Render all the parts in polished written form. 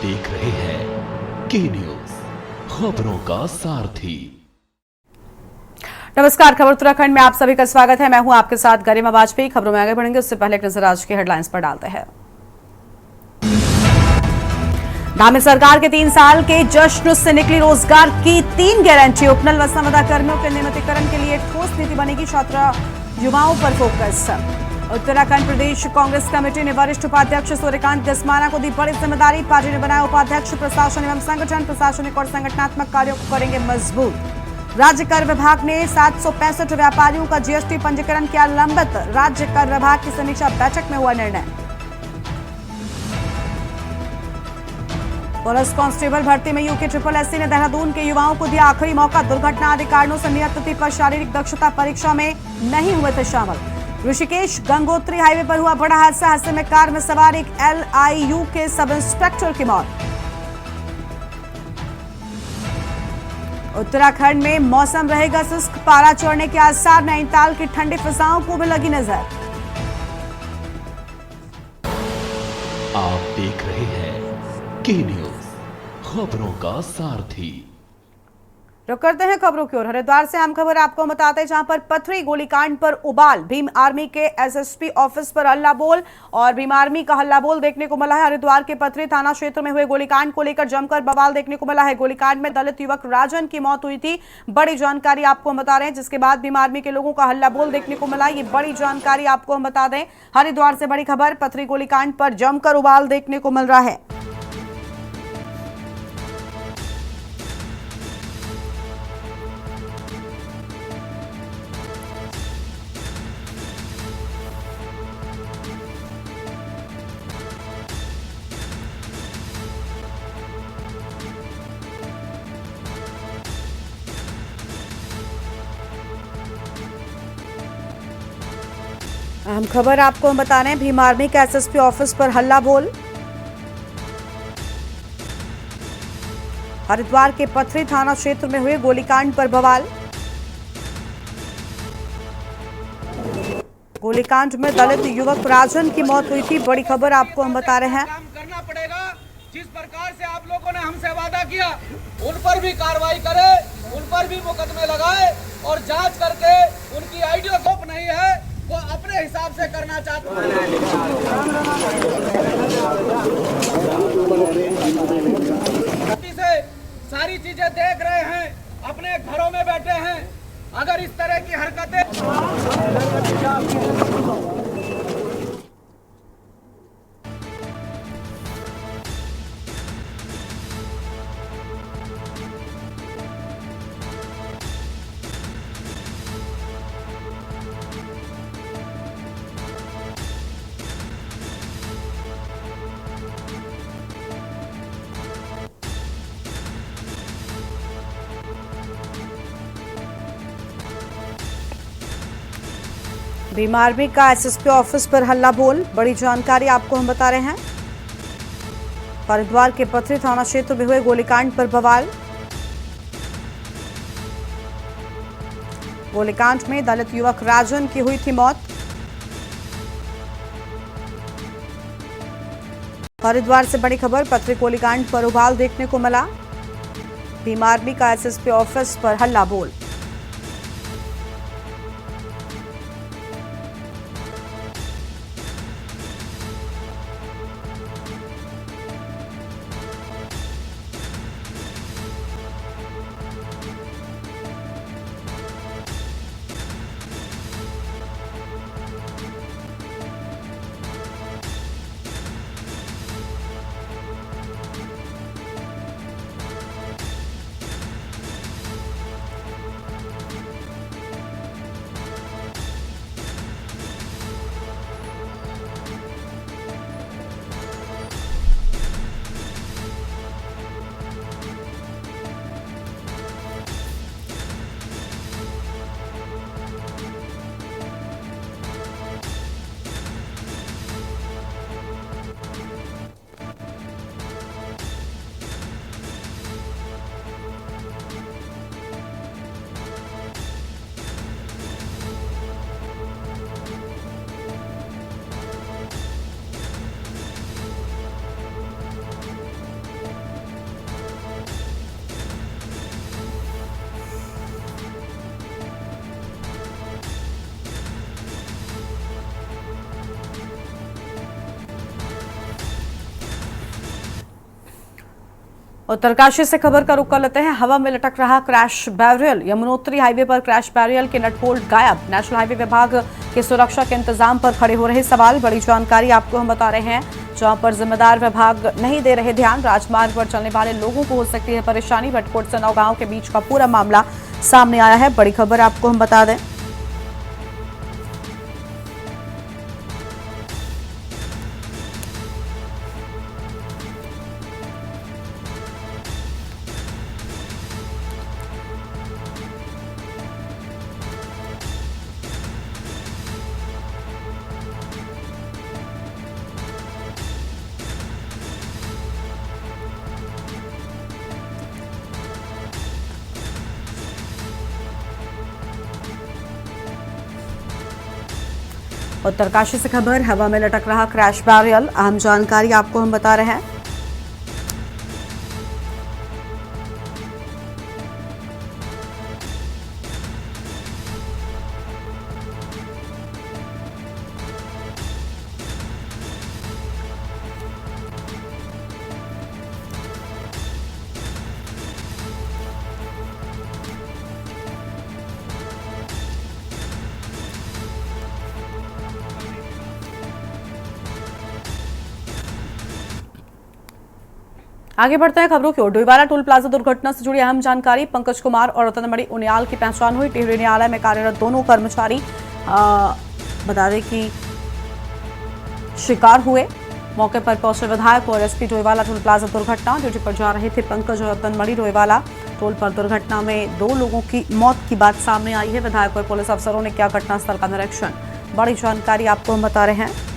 देख रहे हैं के न्यूज, खबरों का सारथी। नमस्कार, खबर उत्तराखंड में आप सभी का स्वागत है। मैं हूं आपके साथ गरिमा वाजपेयी। खबरों में आगे बढ़ेंगे उससे पहले एक नजर आज की हेडलाइंस पर डालते हैं। धामी सरकार के 3 साल के जश्न से निकली रोजगार की 3 गारंटी। उपनल व संविदा कर्मियों के नियमितीकरण के लिए ठोस नीति बनेगी। 17 युवाओं पर फोकस। उत्तराखंड प्रदेश कांग्रेस कमेटी ने वरिष्ठ उपाध्यक्ष सूर्यकांत गस्माना को दी बड़ी जिम्मेदारी। पार्टी ने बनाया उपाध्यक्ष। प्रशासन एवं संगठन प्रशासनिक और संगठनात्मक कार्यों को करेंगे मजबूत। राज्य कर विभाग ने 765 व्यापारियों का जीएसटी पंजीकरण किया लंबित। राज्य कर विभाग की समीक्षा बैठक में हुआ निर्णय। पुलिस कांस्टेबल भर्ती में यूके SSS ने देहरादून के युवाओं को दिया आखिरी मौका। दुर्घटना आदि कारणों से नियत तिथि पर शारीरिक दक्षता परीक्षा में नहीं हुए थे शामिल। ऋषिकेश गंगोत्री हाईवे पर हुआ बड़ा हादसा। हादसे में कार में सवार एक LIU के सब इंस्पेक्टर की मौत। उत्तराखंड में मौसम रहेगा शुष्क, पारा चढ़ने के आसार। नैनीताल की ठंडी फिजाओं को भी लगी नजर। आप देख रहे हैं के न्यूज, खबरों का सारथी। रुक करते हैं खबरों की ओर। हरिद्वार से अहम खबर आपको बताते हैं, जहां पर पथरी गोलीकांड पर उबाल। भीम आर्मी के SSP ऑफिस पर हल्ला बोल और भीम आर्मी का हल्ला बोल देखने को मिला है। हरिद्वार के पथरी थाना क्षेत्र में हुए गोलीकांड को लेकर जमकर बवाल देखने को मिला है। गोलीकांड में दलित युवक राजन की मौत हुई थी। बड़ी जानकारी आपको बता रहे हैं, जिसके बाद भीम आर्मी के लोगों का हल्ला बोल देखने को मिला। ये बड़ी जानकारी आपको हम बता दें। हरिद्वार से बड़ी खबर, पथरी गोलीकांड पर जमकर उबाल देखने को मिल रहा है। अहम खबर आपको हम बता रहे हैं, भीम आर्मी के SSP ऑफिस पर हल्ला बोल। हरिद्वार के पथरी थाना क्षेत्र में हुए गोलीकांड पर बवाल। गोलीकांड में दलित युवक राजन की मौत हुई थी। बड़ी खबर आपको हम बता रहे हैं। करना पड़ेगा। जिस प्रकार से आप लोगों ने हमसे वादा किया, उन पर भी कार्रवाई करे, उन पर भी मुकदमे लगाए और जांच करके उनकी आइडियो गोप नहीं है, वो अपने हिसाब से करना चाहते से सारी चीजें देख रहे हैं, अपने घरों में बैठे हैं। अगर इस तरह की हरकतें भीम आर्मी का SSP ऑफिस पर हल्ला बोल। बड़ी जानकारी आपको हम बता रहे हैं। हरिद्वार के पथरी थाना क्षेत्र में हुए गोलीकांड पर बवाल। गोलीकांड में दलित युवक राजन की हुई थी मौत। हरिद्वार से बड़ी खबर, पथरी गोलीकांड पर उबाल देखने को मिला। भीम आर्मी का SSP ऑफिस पर हल्ला बोल। उत्तरकाशी से खबर का रुख कर लेते हैं। हवा में लटक रहा क्रैश बैरियल। यमुनोत्री हाईवे पर क्रैश बैरियल के नट बोल्ट गायब। नेशनल हाईवे विभाग के सुरक्षा के इंतजाम पर खड़े हो रहे सवाल। बड़ी जानकारी आपको हम बता रहे हैं, जहां पर जिम्मेदार विभाग नहीं दे रहे ध्यान। राजमार्ग पर चलने वाले लोगों को हो सकती है परेशानी। भटकोट से नौगांव के बीच का पूरा मामला सामने आया है। बड़ी खबर आपको हम बता दें। उत्तरकाशी से खबर, हवा में लटक रहा क्रैश बैरियल। अहम जानकारी आपको हम बता रहे हैं। आगे बढ़ते हैं खबरों की ओर। डोईवाला टोल प्लाजा दुर्घटना से जुड़ी अहम जानकारी। पंकज कुमार और रतनमणि उनियाल की पहचान हुई। टिहरी न्यायालय में कार्यरत दोनों कर्मचारी बता दें कि शिकार हुए। मौके पर पहुंचे विधायक और एसपी। डोईवाला टोल प्लाजा दुर्घटना, ड्यूटी पर जा रहे थे पंकज और रतनमणि। डोईवाला टोल पर दुर्घटना में 2 लोगों की मौत की बात सामने आई है। विधायक और पुलिस अफसरों ने किया घटनास्थल का निरीक्षण। बड़ी जानकारी आपको हम बता रहे हैं।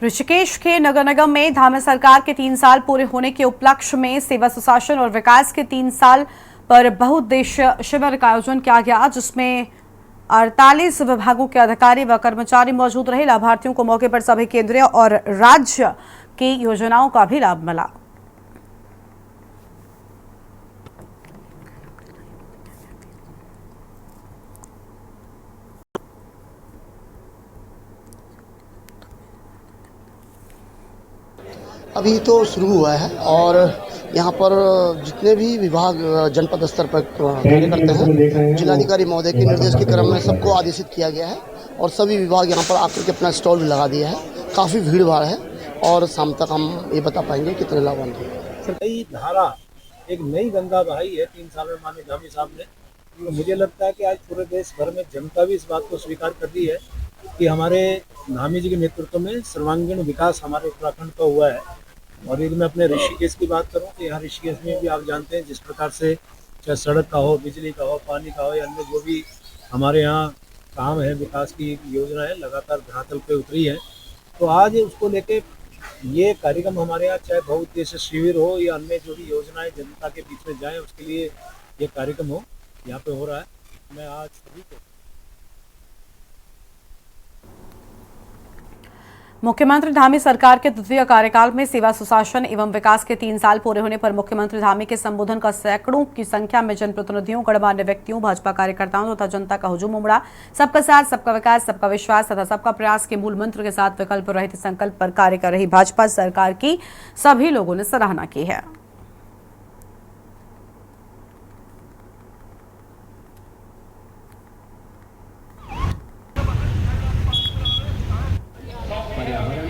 ऋषिकेश के नगर निगम में धामी सरकार के 3 साल पूरे होने के उपलक्ष्य में सेवा सुशासन और विकास के 3 साल पर बहुउद्देश्य शिविर का आयोजन किया गया, जिसमें 48 विभागों के अधिकारी व कर्मचारी मौजूद रहे। लाभार्थियों को मौके पर सभी केंद्रीय और राज्य की योजनाओं का भी लाभ मिला। अभी तो शुरू हुआ है और यहाँ पर जितने भी विभाग जनपद स्तर पर कार्य करते हैं, जिलाधिकारी महोदय के निर्देश के क्रम में सबको आदेशित किया गया है और सभी विभाग यहाँ पर आकर के अपना स्टॉल भी लगा दिया है। काफ़ी भीड़ भाड़ है और शाम तक हम ये बता पाएंगे कितने लाभान्वित हैं। नई धारा, एक नई गंगा बहाई है 3 साल में माननीय धामी साहब ने। तो मुझे लगता है कि आज पूरे देश भर में जनता भी इस बात को स्वीकार कर रही है कि हमारे धामी जी के नेतृत्व में सर्वांगीण विकास हमारे उत्तराखंड का हुआ है। और यदि मैं अपने ऋषिकेश की बात करूं तो यहाँ ऋषिकेश में भी आप जानते हैं जिस प्रकार से चाहे सड़क का हो, बिजली का हो, पानी का हो या अन्य जो भी हमारे यहाँ काम है, विकास की योजना है, लगातार धरातल पे उतरी है। तो आज उसको लेके ये कार्यक्रम हमारे यहाँ चाहे बहुउद्देश्य शिविर हो या अन्य जो भी योजनाएं जनता के बीच में जाए, उसके लिए ये कार्यक्रम हो यहाँ पे हो रहा है। मैं आज सभी को मुख्यमंत्री धामी सरकार के द्वितीय कार्यकाल में सेवा सुशासन एवं विकास के 3 साल पूरे होने पर मुख्यमंत्री धामी के संबोधन का सैकड़ों की संख्या में जनप्रतिनिधियों, गणमान्य व्यक्तियों, भाजपा कार्यकर्ताओं तथा जनता का हुजूम उमड़ा। सबका साथ, सबका विकास, सबका विश्वास तथा सबका प्रयास के मूल मंत्र के साथ विकल्प रहित संकल्प पर कार्य कर रही भाजपा सरकार की सभी लोगों ने सराहना की है।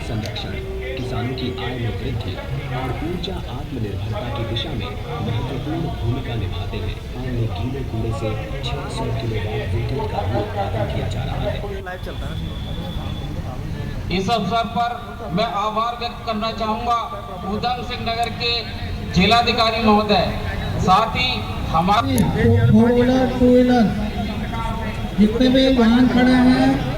संरक्षण, किसानों की आय में वृद्धि और ऊर्जा आत्मनिर्भरता की दिशा में महत्वपूर्ण भूमिका निभाते हैं। गाँव में गीले कूड़े से 600 किलोवाट विद्युत का भी उत्पादन किया जा रहा है। इस अवसर पर मैं आभार व्यक्त करना चाहूँगा उधम सिंह नगर के जिलाधिकारी महोदय, साथ ही हमारे जितने भी वाहन खड़े हैं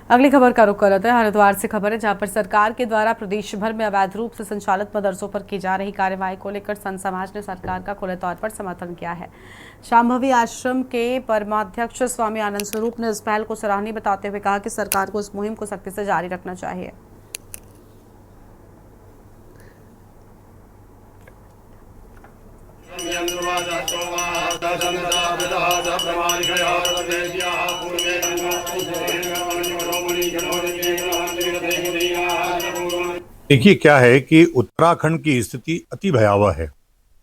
अगली खबर का रुख करते हैं हरिद्वार से। खबर है जहां पर सरकार के द्वारा प्रदेश भर में अवैध रूप से संचालित मदरसों पर की जा रही कार्यवाही को लेकर संत समाज ने सरकार का खुले तौर पर समर्थन किया है। शांभवी आश्रम के परमाध्यक्ष स्वामी आनंद स्वरूप ने इस पहल को सराहनीय बताते हुए कहा कि सरकार को इस मुहिम को सख्ती से जारी रखना चाहिए। देखिए क्या है कि उत्तराखंड की स्थिति अति भयावह है।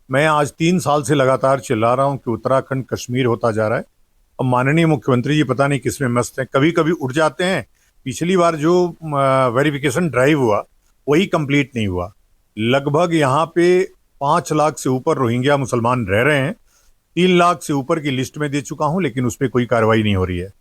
मैं आज 3 साल से लगातार चिल्ला रहा हूं कि उत्तराखंड कश्मीर होता जा रहा है। अब माननीय मुख्यमंत्री जी पता नहीं किसमें मस्त हैं, कभी कभी उठ जाते हैं। पिछली बार जो वेरिफिकेशन ड्राइव हुआ वही कंप्लीट नहीं हुआ। लगभग यहाँ पे 5 लाख से ऊपर रोहिंग्या मुसलमान रह रहे हैं। 3 लाख से ऊपर की लिस्ट में दे चुका हूं, लेकिन उस पर कोई कार्रवाई नहीं हो रही है।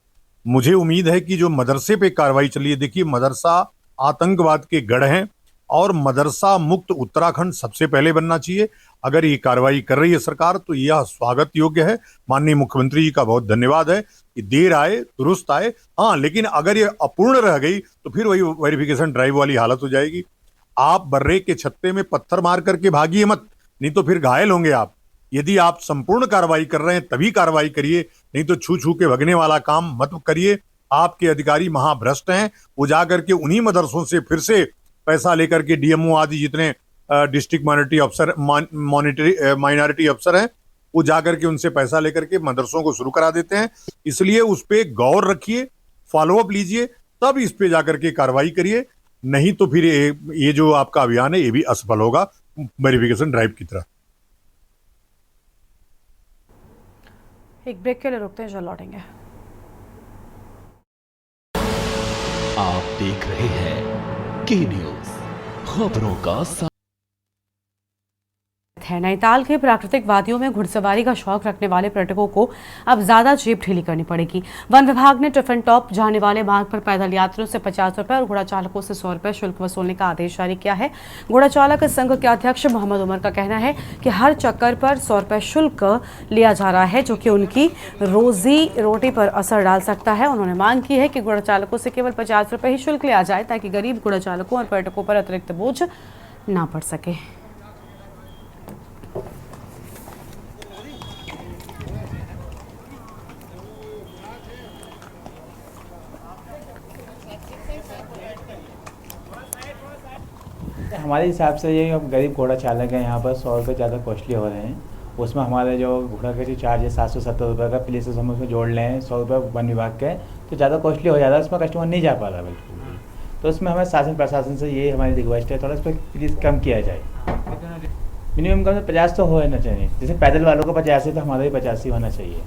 मुझे उम्मीद है कि जो मदरसे पे कार्रवाई चली है, देखिए मदरसा आतंकवाद के गढ़ हैं और मदरसा मुक्त उत्तराखंड सबसे पहले बनना चाहिए। अगर ये कार्रवाई कर रही है सरकार तो यह स्वागत योग्य है। माननीय मुख्यमंत्री जी का बहुत धन्यवाद है कि देर आए दुरुस्त आए। हाँ, लेकिन अगर ये अपूर्ण रह गई तो फिर वही वेरिफिकेशन ड्राइव वाली हालत हो जाएगी। आप बर्रे के छत्ते में पत्थर मार करके भागिए मत, नहीं तो फिर घायल होंगे आप। यदि आप संपूर्ण कार्रवाई कर रहे हैं तभी कार्रवाई करिए, नहीं तो छू छू के भगने वाला काम मत करिए। आपके अधिकारी महाभ्रष्ट हैं, वो जाकर के उन्हीं मदरसों से फिर से पैसा लेकर के डीएमओ आदि जितने डिस्ट्रिक्ट माइनॉरिटी अफसर माइनॉरिटी अफसर हैं, वो जाकर के उनसे पैसा लेकर के मदरसों को शुरू करा देते हैं। इसलिए उस पर गौर रखिए, फॉलोअप लीजिए, तब इस पे जाकर के कार्रवाई करिए। नहीं तो फिर ये जो आपका अभियान है ये भी असफल होगा वेरिफिकेशन ड्राइव की तरह। एक ब्रेक के लिए रुकते हैं, जल्द लौटेंगे। आप देख रहे हैं के न्यूज, खबरों का नैनीताल के प्राकृतिक वादियों में घुड़सवारी का शौक रखने वाले पर्यटकों को अब ज्यादा जेब ढीली करनी पड़ेगी। वन विभाग ने टिफिन टॉप जाने वाले मार्ग पर पैदल यात्रियों से 50 रुपए और घोड़ा चालकों से 100 रुपए शुल्क वसूलने का आदेश जारी किया है। घोड़ा चालक संघ के अध्यक्ष मोहम्मद उमर का कहना है कि हर चक्कर पर 100 रुपए शुल्क लिया जा रहा है, जो कि उनकी रोजी रोटी पर असर डाल सकता है। उन्होंने मांग की है कि घोड़ा चालकों से केवल 50 रुपए ही शुल्क लिया जाए, ताकि गरीब घोड़ा चालकों और पर्यटकों पर अतिरिक्त बोझ न पड़ सके। हमारे हिसाब से ये अब गरीब घोड़ा चालक हैं, यहाँ पर 100 रुपये ज़्यादा कॉस्टली हो रहे हैं। उसमें हमारे जो घोड़ा का जो चार्ज है 770 रुपये का, प्लीज हम उसमें जोड़ लें 100 रुपये वन विभाग के, तो ज़्यादा कॉस्टली हो जाता है। उसमें कस्टमर नहीं जा पा रहा बिल्कुल भी। तो उसमें हमें शासन प्रशासन से ये हमारी रिक्वेस्ट है, थोड़ा इस पर प्लीज़ कम किया जाए। मिनिमम कम से 50 तो होना चाहिए। जैसे पैदल वालों का 50 है तो हमारा भी 50 ही होना चाहिए।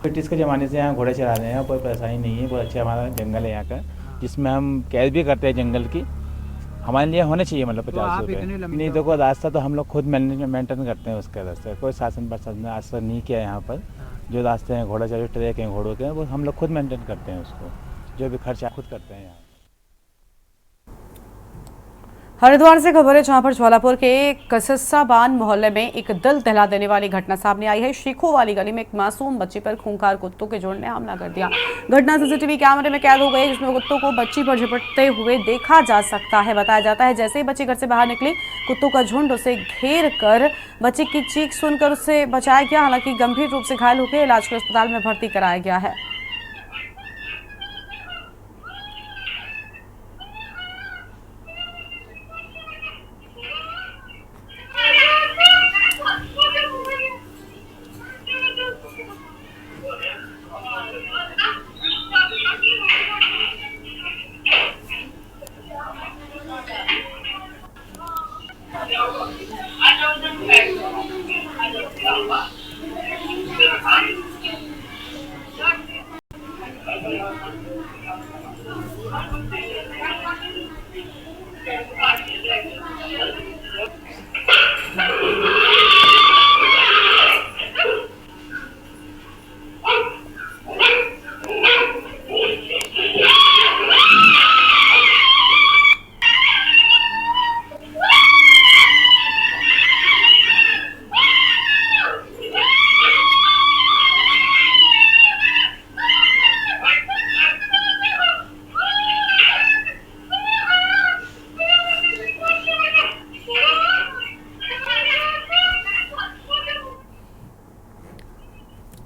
ब्रिटिश के ज़माने से यहाँ घोड़े चला रहे हैं, कोई परेशानी नहीं है। बहुत अच्छा हमारा जंगल है यहाँ का, जिसमें हम कैद भी करते हैं जंगल की। हमारे लिए होने चाहिए मतलब 50 रुपये। नहीं देखो, रास्ता तो हम लोग खुद मेंटेन करते हैं उसका रास्ता। कोई शासन प्रशासन ने असर नहीं किया यहाँ पर। जो रास्ते हैं घोड़ा चाहे ट्रैक हैं घोड़ों के, वो हम लोग खुद मेंटेन करते हैं उसको। जो भी खर्चा खुद करते हैं यहाँ। हरिद्वार से खबर है जहां पर ज्वालापुर के कसस्साबान मोहल्ले में एक दिल दहला देने वाली घटना सामने आई है। शीखों वाली गली में एक मासूम बच्ची पर खूंखार कुत्तों के झुंड ने हमला कर दिया। घटना सीसीटीवी कैमरे में कैद हो गई, जिसमें कुत्तों को बच्ची पर झपटते हुए देखा जा सकता है। बताया जाता है जैसे ही बच्ची घर से बाहर निकली, कुत्तों का झुंड उसे घेर कर बच्ची की चीख सुनकर उसे बचाया गया। हालांकि गंभीर रूप से घायल होकर इलाज के अस्पताल में भर्ती कराया गया है।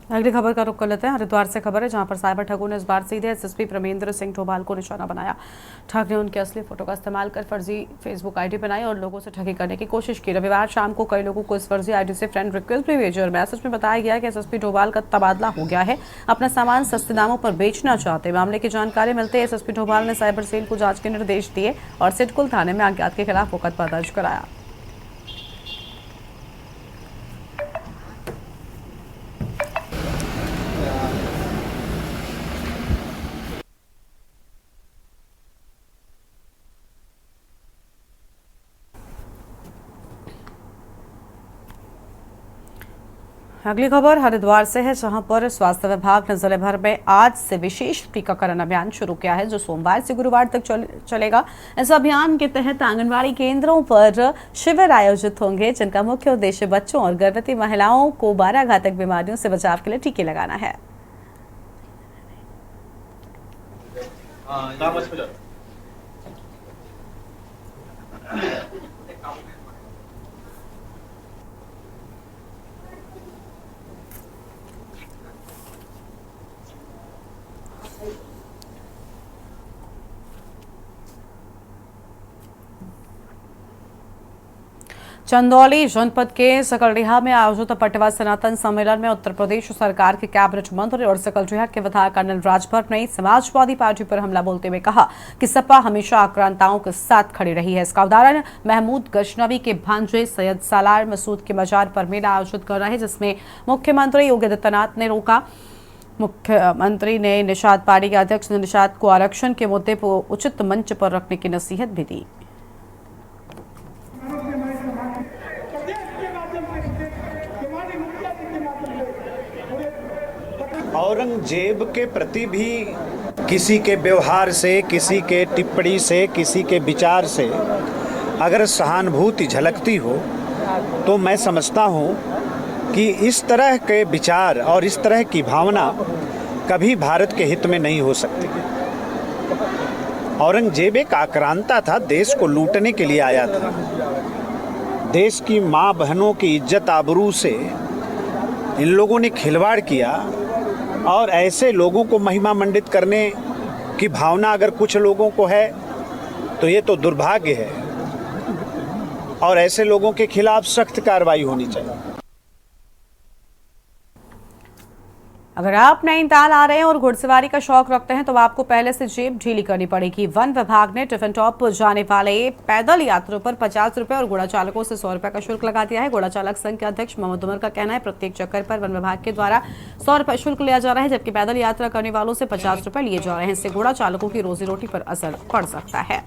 अगली खबर का रुख कर लेते हैं। हरिद्वार से खबर है, जहां पर साइबर ठगों ने इस बार सीधे एसएसपी प्रमेंद्र सिंह डोभाल को निशाना बनाया। ठग ने उनके असली फोटो का इस्तेमाल कर फर्जी फेसबुक आईडी बनाई और लोगों से ठगी करने की कोशिश की। रविवार शाम को कई लोगों को इस फर्जी आईडी से फ्रेंड रिक्वेस्ट भी भेजी और मैसेज में बताया गया कि एसएसपी डोभाल का तबादला हो गया है, अपना सामान सस्ते दामों पर बेचना चाहते। मामले की जानकारी मिलते ही एसएसपी डोभाल ने साइबर सेल को जांच के निर्देश दिए और सिडकुल थाने में अज्ञात के खिलाफ मुकदमा दर्ज कराया। अगली खबर हरिद्वार से है, जहां पर स्वास्थ्य विभाग ने जिले भर में आज से विशेष टीकाकरण अभियान शुरू किया है, जो सोमवार से गुरुवार तक चलेगा। इस अभियान के तहत आंगनबाड़ी केंद्रों पर शिविर आयोजित होंगे, जिनका मुख्य उद्देश्य बच्चों और गर्भवती महिलाओं को 12 घातक बीमारियों से बचाव के लिए टीके लगाना है। चंदौली जनपद के सकलडीहा में आयोजित पटवा सनातन सम्मेलन में उत्तर प्रदेश सरकार के कैबिनेट मंत्री और सकलडीहा के विधायक कर्नल राजभर ने समाजवादी पार्टी पर हमला बोलते हुए कहा कि सपा हमेशा आक्रांताओं के साथ खड़ी रही है। इसका उदाहरण महमूद गजनवी के भांजे सैयद सालार मसूद के मजार पर मेला आयोजित कर रहा है, जिसमें मुख्यमंत्री योगी आदित्यनाथ ने रोका। मुख्यमंत्री ने निषाद पार्टी के अध्यक्ष निषाद को आरक्षण के मुद्दे को उचित मंच पर रखने की नसीहत भी दी। औरंगजेब के प्रति भी किसी के व्यवहार से, किसी के टिप्पणी से, किसी के विचार से अगर सहानुभूति झलकती हो तो मैं समझता हूँ कि इस तरह के विचार और इस तरह की भावना कभी भारत के हित में नहीं हो सकती। औरंगजेब एक आक्रांता था, देश को लूटने के लिए आया था। देश की माँ बहनों की इज्जत आबरू से इन लोगों ने खिलवाड़ किया और ऐसे लोगों को महिमा मंडित करने की भावना अगर कुछ लोगों को है तो ये तो दुर्भाग्य है और ऐसे लोगों के खिलाफ सख्त कार्रवाई होनी चाहिए। अगर आप नैनीताल आ रहे हैं और घुड़सवारी का शौक रखते हैं तो आपको पहले से जेब ढीली करनी पड़ेगी। वन विभाग ने टिफिन टॉप जाने वाले पैदल यात्रियों पर 50 रुपए और घोड़ा चालकों से 100 रुपए का शुल्क लगा दिया है। घोड़ा चालक संघ के अध्यक्ष मोहम्मद उमर का कहना है प्रत्येक चक्कर पर वन विभाग के द्वारा 100 रुपए शुल्क लिया जा रहा है, जबकि पैदल यात्रा करने वालों से 50 रुपए लिए जा रहे हैं। इससे घोड़ा चालकों की रोजी रोटी पर असर पड़ सकता है।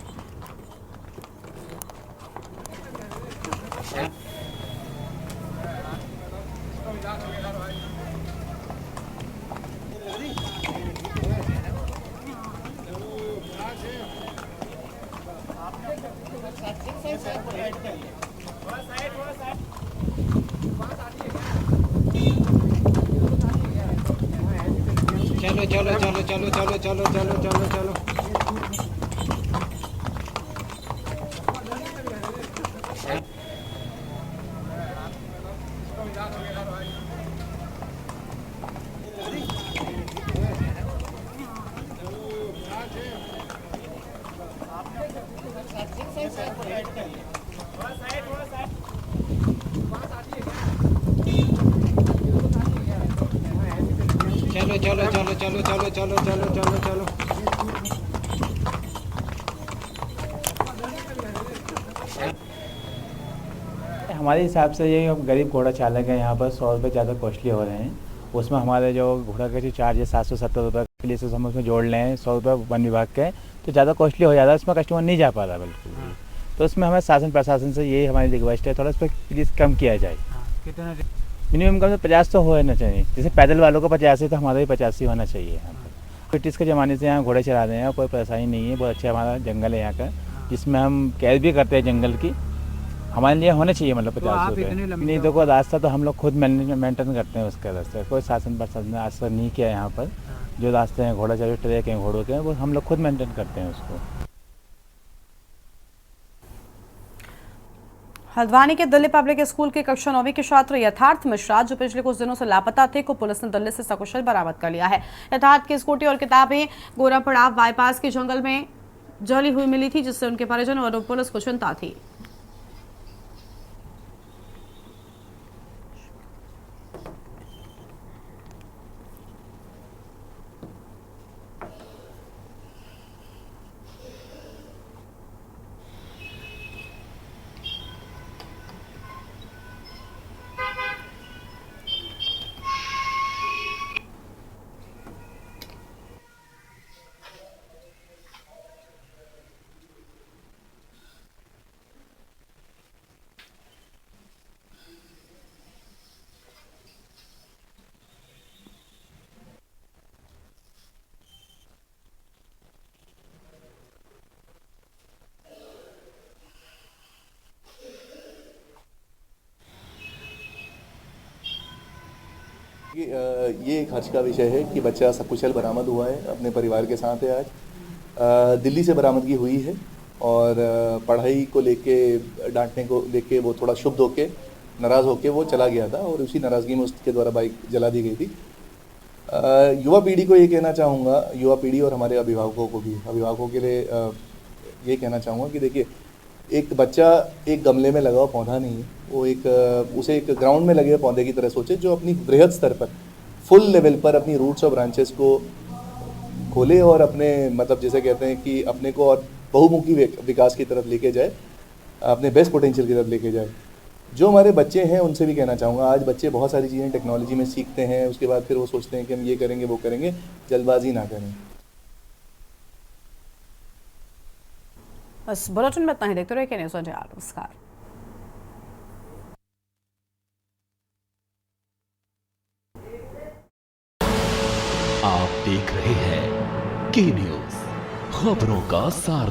चलो चलो चलो चलो चलो चलो चलो चलो चलो चलो चलो चलो चलो चलो चलो चलो चलो हमारे हिसाब से ये गरीब घोड़ा चालक है यहाँ पर 100 रुपये ज़्यादा कॉस्टली हो रहे हैं। उसमें हमारे जो घोड़ा का जो चार्ज है 770 रुपये के लिए हम उसमें जोड़ लें 100 रुपये वन विभाग के, तो ज़्यादा कॉस्टली हो जाता है, उसमें कस्टमर नहीं जा पा रहा बिल्कुल भी। तो उसमें हमें शासन प्रशासन से यही हमारी रिक्वेस्ट है, थोड़ा उस पर प्लीज़ कम किया जाए। कितना मिनिमम कम से 50 तो होना चाहिए। जैसे पैदल वालों को 50 है तो हमारा भी 50 ही होना चाहिए। यहाँ पर ब्रिटिश के ज़माने से यहाँ घोड़े चला रहे हैं, कोई परेशानी नहीं है। बहुत अच्छा हमारा जंगल है यहाँ का, जिसमें हम कैद भी करते हैं जंगल की। हमारे लिए होने चाहिए मतलब 50 रुपये। नहीं देखो रास्ता तो हम लोग खुद मेंटेन करते हैं उसका रास्ता, कोई शासन प्रशासन ने आज तक नहीं किया यहाँ पर। जो रास्ते हैं घोड़ा चाहे ट्रैक हैं घोड़ों के, वो हम लोग खुद मेंटेन करते हैं उसको। हल्द्वानी के दिल्ली पब्लिक स्कूल के कक्षा 9वीं के छात्र यथार्थ मिश्रा, जो पिछले कुछ दिनों से लापता थे, को पुलिस ने दिल्ली से सकुशल बरामद कर लिया है। यथार्थ की स्कूटी और किताबें गोरापड़ाव बाईपास के जंगल में जली हुई मिली थी, जिससे उनके परिजन और पुलिस को चिंता थी। ये एक हर्ष का विषय है कि बच्चा सकुशल बरामद हुआ है, अपने परिवार के साथ है। आज दिल्ली से बरामदगी हुई है और पढ़ाई को लेके, डांटने को लेके वो थोड़ा क्षुब्ध होके, नाराज़ होके वो चला गया था और उसी नाराज़गी में उसके द्वारा बाइक जला दी गई थी। युवा पीढ़ी को ये कहना चाहूँगा, युवा पीढ़ी और हमारे अभिभावकों को भी, अभिभावकों के लिए ये कहना चाहूँगा कि देखिए, एक बच्चा एक गमले में लगा हुआ पौधा नहीं है, वो उसे एक ग्राउंड में लगे हुए पौधे की तरह सोचे, जो अपनी बृहद स्तर पर, फुल लेवल पर अपनी रूट्स और ब्रांचेस को खोले और अपने, मतलब जैसे कहते हैं कि अपने को और बहुमुखी विकास की तरफ लेके जाए, अपने बेस्ट पोटेंशियल की तरफ लेके जाए। जो हमारे बच्चे हैं उनसे भी कहना चाहूँगा, आज बच्चे बहुत सारी चीज़ें टेक्नोलॉजी में सीखते हैं, उसके बाद फिर वो सोचते हैं कि हम ये करेंगे वो करेंगे, जल्दबाजी ना करें। बस बुलेटिन में इतना ही। देखते रहिए के न्यूज़ इंडिया। नमस्कार। आप देख रहे हैं के न्यूज़, खबरों का सार।